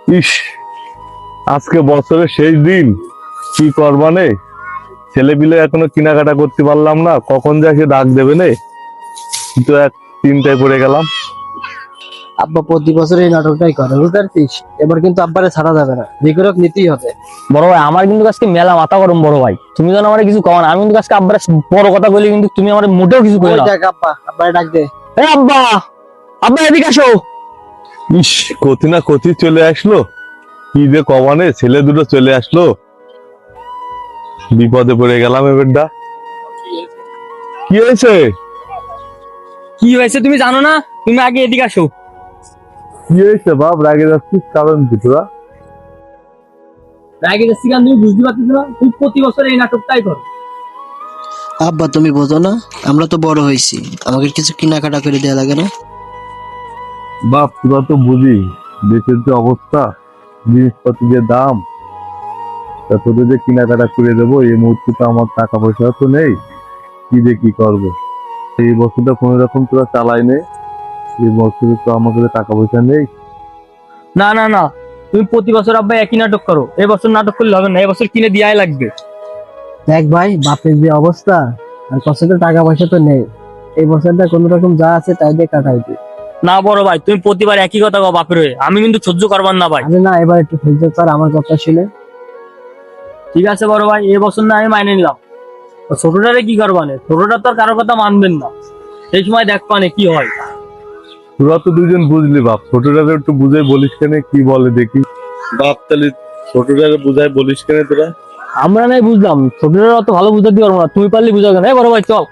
ইস, আজকে বছরের শেষ দিন, কি করবানে? ছেলে পিলে এখনো কেনাকাটা করতে পারলাম না, কখন যে এসে ডাক দেবে নে। কিন্তু এক চিন্তায় পড়ে গেলাম। আব্বা প্রতি বছর এই নাটকটাই করে, বুঝতে পারছিস? এবার কিন্তু আব্বারে ছাড়া যাবে না, বিকরক নিতেই হবে। বড় ভাই, আমার কিন্তু আজকে মেলা মাথা গরম। বড় ভাই, তুমি যেন আমার কিছু কও না। আমি কিন্তু আজকে আব্বার বড় কথা বলি, কিন্তু তুমি আমার মোটেও কিছু কই ওই না। দেখ আব্বা, আব্বারে ডাক দে। এই আব্বা, আব্বা এদিকে আসো। ইস, কতি না কতি চলে আসলো, কি যে কমানে, ছেলে দুটো চলে আসলো। বিপদে পড়ে গেলাম এবারটা। কি হয়েছে? কি হয়েছে তুমি জানো না? তুমি আগে এদিকে আসো। কি হয়েছে বাপ, রাগে যাচ্ছিস? কারণ কি তোরা? রাগে যাচ্ছি কারণ তুমি বুঝতে পারছিস না, তুমি প্রতি বছর এই নাটকটাই করো। আব্বা তুমি বোঝো না, আমরা তো বড় হয়েছি, আমাকে কিছু কেনাকাটা করে দেয়া লাগে না? বাপ তোরা তো বুঝি দেশের যে অবস্থা, জিনিসপত্রের যে দাম, তা তোদের যে কেনাকাটা করে দেবো এই মুহূর্তে তো আমার টাকা পয়সা তো নেই, কি যে কি করবো। এই বছরটা কোনো রকম তোরা চালাই নে, এই বছরে তো আমার কাছে টাকা পয়সা নেই। না না না, তুমি প্রতি বছর আব্বা একই নাটক করো। এই বছর নাটক করলে হবে না, এই বছর কিনে দেয়াই লাগবে। দেখ ভাই, বাপের যে অবস্থা, আর কষ্টে টাকা পয়সা তো নেই, এই বছরটা কোন রকম যা আছে তাই দিয়ে কাটাই দিই। না বড় ভাই, তুমি প্রতিবার একই কথা কও বাপের হয়ে, আমি কিন্তু সহ্য করবার না ভাই। আরে না, এবার একটু ধৈর্য ধর, আমার কথা শুনে। ঠিক আছে বড় ভাই, এই বছর না আমি মাইনে নিলাম। তো ছোটটারে কি করবানে? ছোটটা তো আর কারোর কথা মানবেন না, সেই সময় দেখবানে কি হয়। তোরা তো দুজন বুঝলি বাপ, ছোটটাকে একটু বুঝাই বলিস কেন, কি বলে দেখি। বাপ তাহলে ছোটটাকে বুঝাই বলিস কেন তোরা? আমরা নাই বুঝলাম, ছোটটা অত ভালো বুঝাতে পারবো না, তুমি পারলে বুঝাবে না। বড় ভাই চল।